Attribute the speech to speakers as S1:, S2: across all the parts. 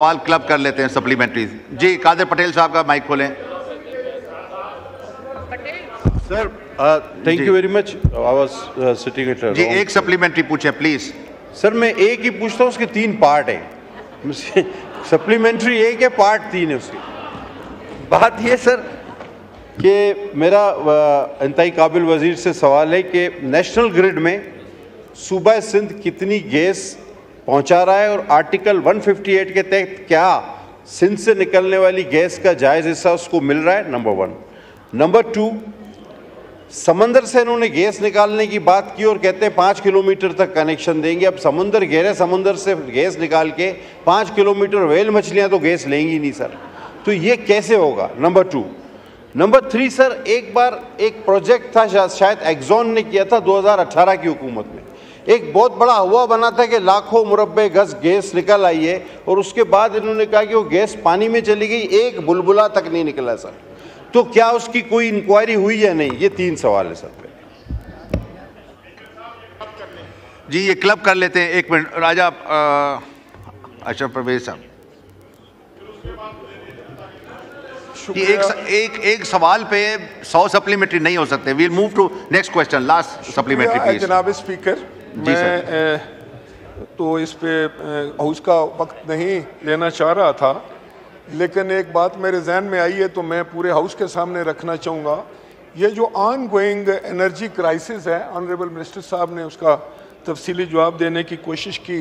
S1: सवाल क्लब कर लेते हैं सप्लीमेंट्री। जी कादिर पटेल साहब का माइक खोलें।
S2: Sir thank you very much. I was sitting at
S1: जी एक सप्लीमेंट्री पूछें प्लीज।
S2: सर मैं एक ही पूछता हूँ, उसके 3 पार्ट है। सप्लीमेंट्री एक है, पार्ट 3 है उसकी। बात ये सर कि मेरा इंतहाई काबिल वजीर से सवाल है कि नेशनल ग्रिड में सूबा सिंध कितनी गैस पहुंचा रहा है और आर्टिकल 158 के तहत क्या सिंध से निकलने वाली गैस का जायज़ हिस्सा उसको मिल रहा है, नंबर 1। नंबर 2, समंदर से इन्होंने गैस निकालने की बात की और कहते हैं 5 किलोमीटर तक कनेक्शन देंगे। अब समुंदर गहरे समंदर से गैस निकाल के 5 किलोमीटर व्हेल मछलियां तो गैस लेंगी नहीं सर, तो ये कैसे होगा, नंबर 2। नंबर 3 सर, एक बार एक प्रोजेक्ट था शायद एक्सॉन ने किया था 2018 की हुकूमत में, एक बहुत बड़ा हुआ बना था कि लाखों मुरब्बे गज गैस निकल आई है और उसके बाद इन्होंने कहा कि वो गैस पानी में चली गई, एक बुलबुला तक नहीं निकला सर। तो क्या उसकी कोई इंक्वायरी हुई या नहीं? ये 3 सवाल है सर पे।
S1: जी ये क्लब कर लेते हैं, 1 मिनट। राजा अशरफ परवेज साहब, एक सवाल पे 100 सप्लीमेंट्री नहीं हो सकते। We'll move to next question, last supplementary please.
S3: जनाब स्पीकर, मैं तो इस पे हाउस का वक्त नहीं लेना चाह रहा था, लेकिन एक बात मेरे जहन में आई है तो मैं पूरे हाउस के सामने रखना चाहूँगा। ये जो ऑन गोइंग एनर्जी क्राइसिस है, ऑनरेबल मिनिस्टर साहब ने उसका तफसीली जवाब देने की कोशिश की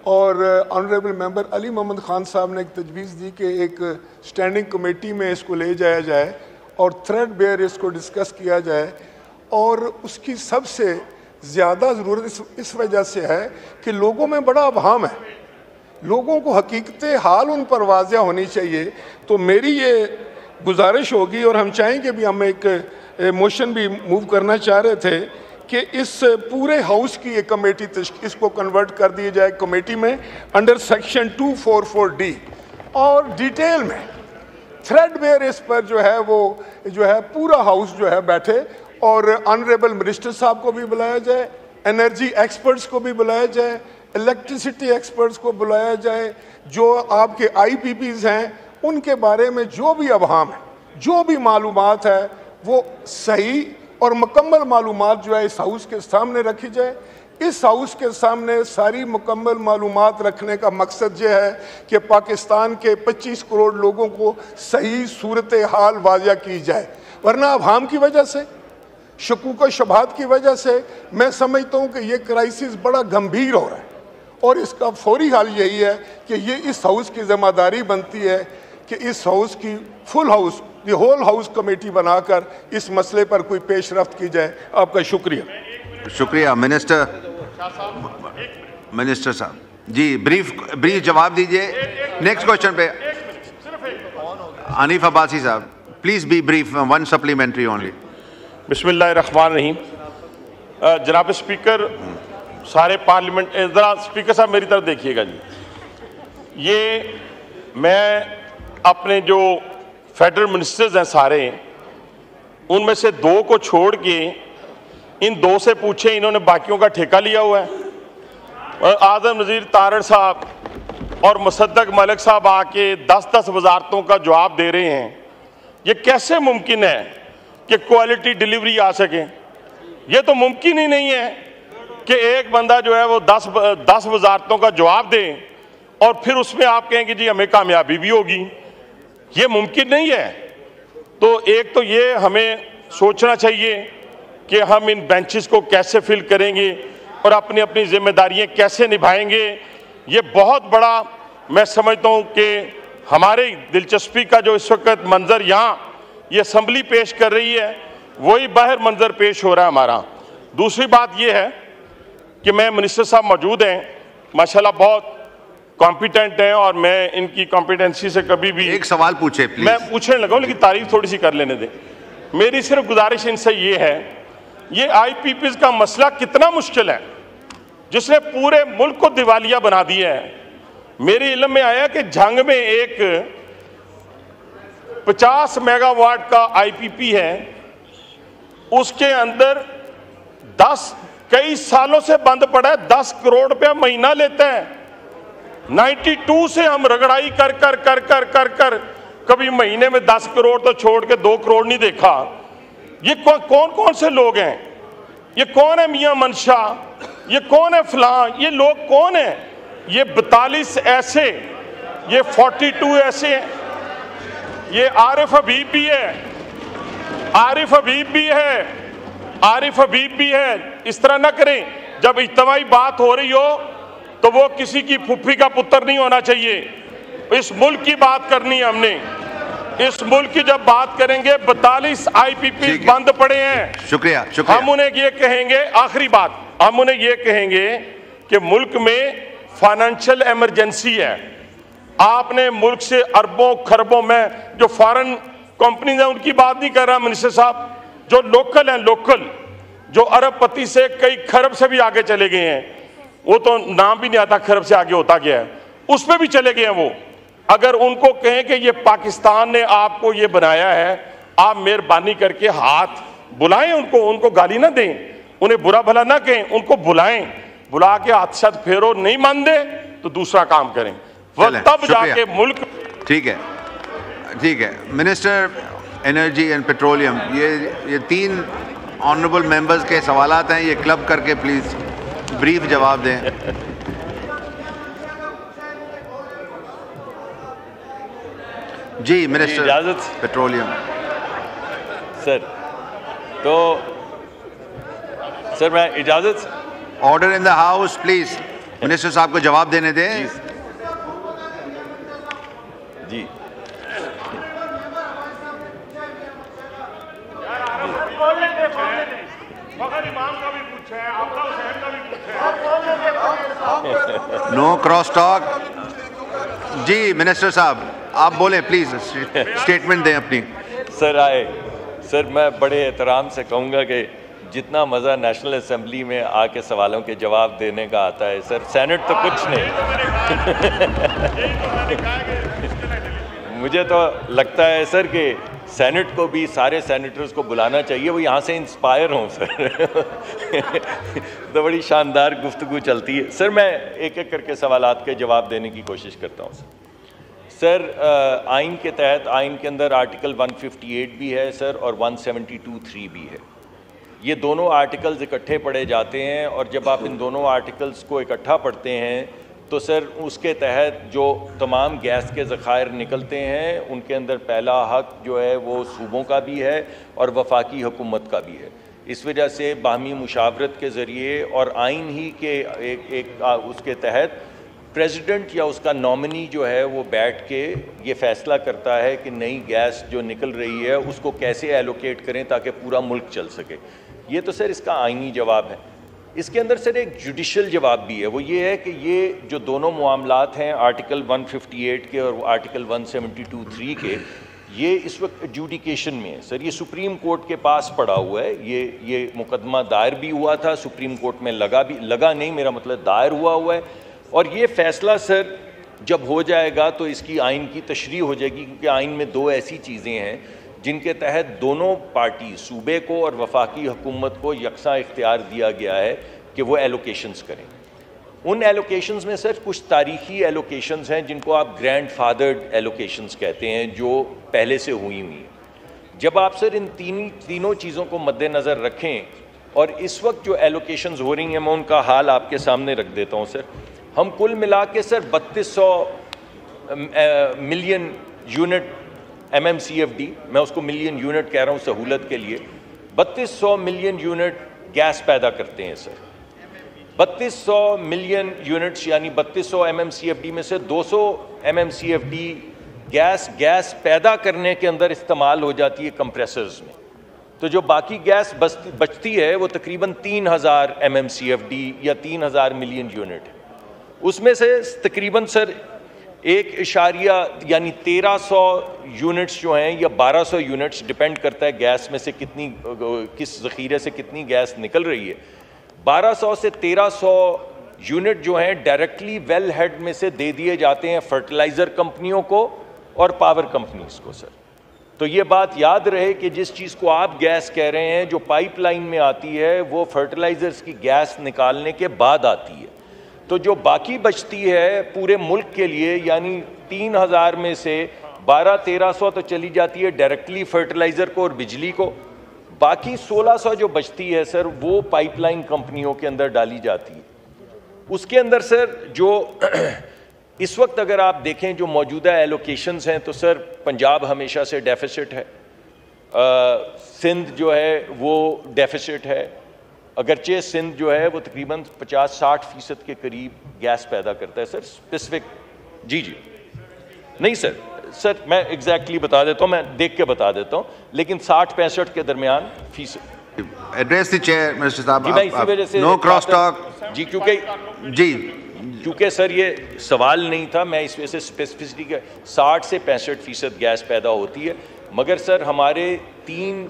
S3: और ऑनरेबल मेंबर अली मोहम्मद ख़ान साहब ने एक तजवीज़ दी कि एक स्टैंडिंग कमेटी में इसको ले जाया जाए और थ्रेड बेयर इसको डिस्कस किया जाए। और उसकी सबसे ज़्यादा ज़रूरत इस वजह से है कि लोगों में बड़ा अभाम है, लोगों को हकीकत हाल उन पर वाज़िया होनी चाहिए। तो मेरी ये गुजारिश होगी और हम चाहेंगे भी, हम एक मोशन भी मूव करना चाह रहे थे कि इस पूरे हाउस की एक कमेटी इसको कन्वर्ट कर दी जाए कमेटी में अंडर सेक्शन 244D और डिटेल में थ्रेड बेयर इस पर जो है वो जो है पूरा हाउस जो है बैठे और ऑनरेबल मिनिस्टर साहब को भी बुलाया जाए, एनर्जी एक्सपर्ट्स को भी बुलाया जाए, इलेक्ट्रिसिटी एक्सपर्ट्स को बुलाया जाए, जो आपके IPPs हैं उनके बारे में जो भी अभाम है, जो भी मालूमात है वो सही और मुकम्मल मालूमात जो है इस हाउस के सामने रखी जाए। इस हाउस के सामने सारी मुकम्मल मालूमात रखने का मकसद ये है कि पाकिस्तान के 25 करोड़ लोगों को सही सूरत हाल वाज़िया की जाए, वरना अभाम की वजह से, शकूक व शुबहात की वजह से मैं समझता हूँ कि ये क्राइसिस बड़ा गंभीर हो रहा है और इसका फौरी हाल यही है कि ये इस हाउस की जिम्मेदारी बनती है कि इस हाउस की full house, the whole house committee बनाकर इस मसले पर कोई पेशरफ्त की जाए। आपका शुक्रिया।
S1: शुक्रिया। मिनिस्टर साहब जी ब्रीफ जवाब दीजिए। नेक्स्ट क्वेश्चन पे हनीफ अब्बासी साहब, please be brief, 1 supplementary only.
S4: बिस्मिल्लाहिर्रहमानिर्रहीम। जनाब स्पीकर, सारे पार्लियामेंट, ज़रा स्पीकर साहब मेरी तरफ देखिएगा जी। ये मैं अपने जो फेडरल मिनिस्टर्स हैं सारे, उनमें से 2 को छोड़ के इन 2 से पूछे, इन्होंने बाकियों का ठेका लिया हुआ है। और आज़म नज़ीर तारड़ साहब और मुसद्दक मलिक साहब आके 10-10 वजारतों का जवाब दे रहे हैं। ये कैसे मुमकिन है कि क्वालिटी डिलीवरी आ सके? ये तो मुमकिन ही नहीं है कि एक बंदा जो है वो 10 वजारतों का जवाब दे और फिर उसमें आप कहेंगे जी हमें कामयाबी भी होगी। ये मुमकिन नहीं है। तो एक तो ये हमें सोचना चाहिए कि हम इन बेंचेस को कैसे फिल करेंगे और अपनी अपनी जिम्मेदारियां कैसे निभाएंगे। ये बहुत बड़ा मैं समझता हूँ कि हमारे दिलचस्पी का जो इस वक्त मंजर यहाँ ये असम्बली पेश कर रही है, वही बाहर मंजर पेश हो रहा है हमारा। दूसरी बात ये है कि मैं मिनिस्टर साहब मौजूद हैं, माशाल्लाह बहुत कॉम्पिटेंट हैं और मैं इनकी कॉम्पिटेंसी से कभी भी
S1: एक सवाल पूछे प्लीज।
S4: मैं पूछने लगा हूं, लेकिन तारीफ थोड़ी सी कर लेने दें। मेरी सिर्फ गुजारिश इनसे ये है, ये IPPs का मसला कितना मुश्किल है जिसने पूरे मुल्क को दिवालिया बना दिया है। मेरे इल्म में आया कि झंग में एक 50 मेगावाट का IPP है, उसके अंदर 10 कई सालों से बंद पड़ा है, 10 करोड़ रुपया महीना लेता है। 92 से हम रगड़ाई कर कर कर कर कर कर कभी महीने में 10 करोड़ तो छोड़ के 2 करोड़ नहीं देखा। ये कौन कौन से लोग हैं? ये कौन है मियां मनशा? ये कौन है फलां? ये लोग कौन है? ये 42 ऐसे, ये 42 ऐसे हैं। ये आरिफ हबीब भी है, आरिफ हबीब भी है, आरिफ हबीब भी है। इस तरह ना करें। जब इज्तिमाई बात हो रही हो तो वो किसी की फुफ्फी का पुत्र नहीं होना चाहिए। इस मुल्क की बात करनी है हमने। इस मुल्क की जब बात करेंगे, 42 IPP बंद पड़े हैं।
S1: शुक्रिया, शुक्रिया।
S4: हम उन्हें ये कहेंगे, आखिरी बात, हम उन्हें ये कहेंगे कि मुल्क में फाइनेंशियल इमरजेंसी है। आपने मुल्क से अरबों खरबों में, जो फॉरेन कंपनीज हैं उनकी बात नहीं कर रहा मिनिस्टर साहब, जो लोकल हैं, लोकल जो अरबपति से कई खरब से भी आगे चले गए हैं, वो तो नाम भी नहीं आता खरब से आगे होता गया है, उस पर भी चले गए हैं वो। अगर उनको कहें कि ये पाकिस्तान ने आपको ये बनाया है, आप मेहरबानी करके हाथ बुलाएं उनको गाली ना दें, उन्हें बुरा भला ना कहें, उनको बुलाएं, बुला के हाथ साथ फेरो, नहीं मान दे तो दूसरा काम करें, वो तब जाके मुल्क।
S1: ठीक है, ठीक है। मिनिस्टर एनर्जी एंड पेट्रोलियम, ये 3 ऑनरेबल मेंबर्स के सवालात हैं, ये क्लब करके प्लीज ब्रीफ जवाब दें। जी मिनिस्टर
S5: इजाजत
S1: पेट्रोलियम।
S5: सर, तो सर मैं इजाजत।
S1: Order in the house please. Minister साहब को जवाब देने दें।
S5: जी
S1: नो क्रॉस टॉक। जी मिनिस्टर साहब आप बोलें प्लीज, स्टेटमेंट दें अपनी।
S5: सर मैं बड़े एहतराम से कहूँगा कि जितना मज़ा नेशनल असेंबली में आके सवालों के जवाब देने का आता है सर, सेनेट तो कुछ नहीं। मुझे तो लगता है सर कि सेनेट को भी सारे सेनेटर्स को बुलाना चाहिए, वो यहाँ से इंस्पायर हों सर। तो बड़ी शानदार गुफ्तगू चलती है सर। मैं एक एक करके सवालात के जवाब देने की कोशिश करता हूँ सर। आइन के तहत, आइन के अंदर आर्टिकल 158 भी है सर और 172(3) भी है। ये दोनों आर्टिकल्स इकट्ठे पढ़े जाते हैं और जब आप इन दोनों आर्टिकल्स को इकट्ठा पढ़ते हैं तो सर उसके तहत जो तमाम गैस के ज़खायर निकलते हैं उनके अंदर पहला हक जो है वो सूबों का भी है और वफाकी हुकूमत का भी है। इस वजह से बाहमी मुशावरत के ज़रिए और आइन ही के उसके तहत प्रेसिडेंट या उसका नॉमिनी जो है वो बैठ के ये फ़ैसला करता है कि नई गैस जो निकल रही है उसको कैसे एलोकेट करें ताकि पूरा मुल्क चल सके। ये तो सर इसका आइनी जवाब है। इसके अंदर सर एक जुडिशल जवाब भी है, वो ये है कि ये जो दोनों मामलात हैं आर्टिकल 158 के और आर्टिकल 172(3) के, ये इस वक्त एडजुडिकेशन में है सर। ये सुप्रीम कोर्ट के पास पड़ा हुआ है। ये मुकदमा दायर भी हुआ था, सुप्रीम कोर्ट में लगा नहीं, मेरा मतलब दायर हुआ है। और ये फ़ैसला सर जब हो जाएगा तो इसकी आइन की तशरीह हो जाएगी, क्योंकि आइन में 2 ऐसी चीज़ें हैं जिनके तहत दोनों पार्टी, सूबे को और वफाकी हुकूमत को यकसा इख्तियार दिया गया है कि वो एलोकेशंस करें। उन एलोकेशंस में सर कुछ तारीखी एलोकेशंस हैं जिनको आप ग्रैंड फादर्ड एलोकेशंस कहते हैं, जो पहले से हुई हैं। जब आप सर इन तीनों चीज़ों को मद्देनज़र रखें और इस वक्त जो एलोकेशंस हो रही हैं मैं उनका हाल आपके सामने रख देता हूँ सर। हम कुल मिला के सर 3200 मिलियन यूनिट MMCFD, मैं उसको मिलियन यूनिट कह रहा हूँ सहूलत के लिए, 3200 मिलियन यूनिट गैस पैदा करते हैं सर। 3200 मिलियन यूनिट्स यानी 3200 MMCFD में से 200 MMCFD गैस पैदा करने के अंदर इस्तेमाल हो जाती है कंप्रेसर्स में। तो जो बाकी गैस बचती है वो तकरीबन 3000 MMCFD या 3000 मिलियन यूनिट है। उसमें से तकरीबन सर 1 यानी 1300 यूनिट्स जो हैं या 1200 यूनिट्स, डिपेंड करता है गैस में से किस ज़ख़ीरे से कितनी गैस निकल रही है, 1200 से 1300 यूनिट जो हैं डायरेक्टली वेल हेड में से दे दिए जाते हैं फर्टिलाइज़र कंपनियों को और पावर कंपनीज़ को सर। तो ये बात याद रहे कि जिस चीज़ को आप गैस कह रहे हैं जो पाइपलाइन में आती है वो फर्टिलाइज़र्स की गैस निकालने के बाद आती है। तो जो बाकी बचती है पूरे मुल्क के लिए, यानी 3000 में से 1200-1300 तो चली जाती है डायरेक्टली फर्टिलाइज़र को और बिजली को, बाकी 1600 जो बचती है सर वो पाइपलाइन कंपनियों के अंदर डाली जाती है। उसके अंदर सर जो इस वक्त अगर आप देखें जो मौजूदा एलोकेशंस हैं तो सर पंजाब हमेशा से डेफिसिट है, सिंध जो है वो डेफिसिट है, अगरचे सिंध जो है वो तकरीबन 50-60% के करीब गैस पैदा करता है सर स्पेसिफिक। जी नहीं सर मैं एग्जैक्टली बता देता हूँ, मैं देख के बता देता हूँ, लेकिन 60-65 के दरमियान फीसद।
S1: एड्रेस द चेयर मिनिस्टर साहब,
S5: जी मैं इसी वजह से
S1: नो क्रॉस टॉक
S5: जी, क्योंकि सर ये सवाल नहीं था, मैं इस वजह से स्पेसिफिसिटी के 60 से 65% गैस पैदा होती है, मगर सर हमारे तीन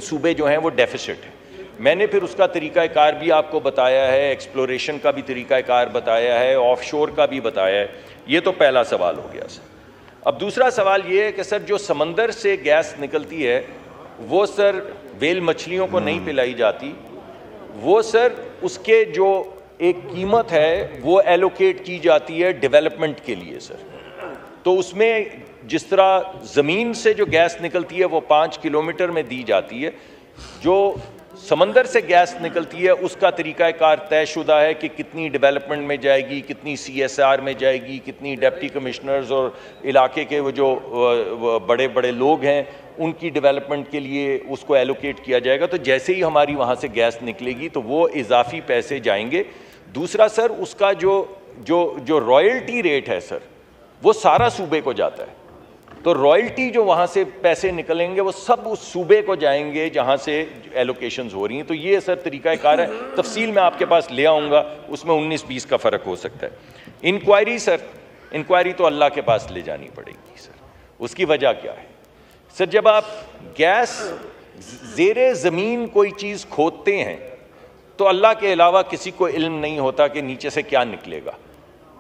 S5: सूबे जो हैं वो डेफिसिट है। मैंने फिर उसका तरीक़ाकार भी आपको बताया है, एक्सप्लोरेशन का भी तरीक़ाकार बताया है, ऑफशोर का भी बताया है। ये तो पहला सवाल हो गया सर। अब दूसरा सवाल ये है कि सर जो समंदर से गैस निकलती है वो सर वेल मछलियों को नहीं पिलाई जाती, वो सर उसके जो एक कीमत है वो एलोकेट की जाती है डेवलपमेंट के लिए सर। तो उसमें जिस तरह ज़मीन से जो गैस निकलती है वो 5 किलोमीटर में दी जाती है, जो समंदर से गैस निकलती है उसका तरीक़ाकार तयशुदा है कि कितनी डेवलपमेंट में जाएगी, कितनी CSR में जाएगी, कितनी डिप्टी कमिश्नर्स और इलाके के वो जो बड़े बड़े लोग हैं उनकी डेवलपमेंट के लिए उसको एलोकेट किया जाएगा। तो जैसे ही हमारी वहाँ से गैस निकलेगी तो वो इजाफी पैसे जाएंगे। दूसरा सर उसका जो रॉयल्टी रेट है सर वो सारा सूबे को जाता है, तो रॉयल्टी जो वहाँ से पैसे निकलेंगे वो सब उस सूबे को जाएंगे जहाँ से एलोकेशंस हो रही हैं। तो ये सर तरीक़ाकार है, तफसील मैं आपके पास ले आऊँगा, उसमें 19-20 का फ़र्क हो सकता है। इंक्वायरी सर, इंक्वायरी तो अल्लाह के पास ले जानी पड़ेगी सर। उसकी वजह क्या है सर, जब आप गैस ज़ेरे ज़मीन कोई चीज़ खोदते हैं तो अल्लाह के अलावा किसी को इल्म नहीं होता कि नीचे से क्या निकलेगा।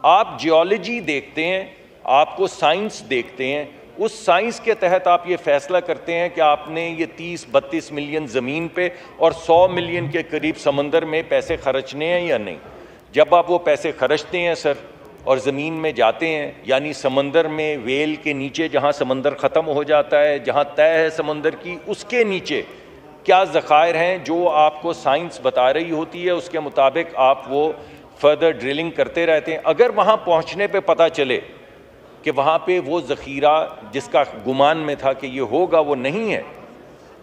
S5: आप जियोलॉजी देखते हैं, आपको साइंस देखते हैं, उस साइंस के तहत आप ये फैसला करते हैं कि आपने ये 30-32 मिलियन ज़मीन पे और 100 मिलियन के करीब समंदर में पैसे खर्चने हैं या नहीं। जब आप वो पैसे खर्चते हैं सर और ज़मीन में जाते हैं, यानी समंदर में वेल के नीचे जहाँ समंदर ख़त्म हो जाता है, जहाँ तय है समंदर की, उसके नीचे क्या ज़खायर हैं जो आपको साइंस बता रही होती है, उसके मुताबिक आप वो फर्दर ड्रिलिंग करते रहते हैं। अगर वहाँ पहुँचने पे पता चले कि वहाँ पे वो ज़ख़ीरा जिसका गुमान में था कि ये होगा वो नहीं है,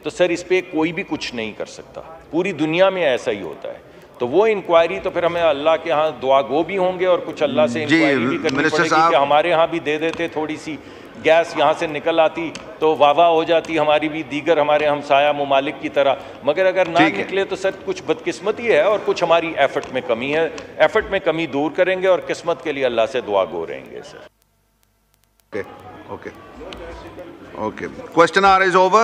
S5: तो सर इस पर कोई भी कुछ नहीं कर सकता। पूरी दुनिया में ऐसा ही होता है। तो वो इंक्वायरी तो फिर हमें अल्लाह के यहाँ दुआ गो भी होंगे और कुछ अल्लाह से इंक्वायरी भी करनी पड़ेगी कि हमारे यहाँ भी दे देते, थोड़ी सी गैस यहाँ से निकल आती तो वाह हो जाती हमारी भी दीगर हमारे हमसाया ममालिक की तरह। मगर अगर ना निकले तो सर कुछ बदकिस्मती है और कुछ हमारी एफर्ट में कमी है। एफर्ट में कमी दूर करेंगे और किस्मत के लिए अल्लाह से दुआ गो रहेंगे sir.
S1: Okay. Question hour is over.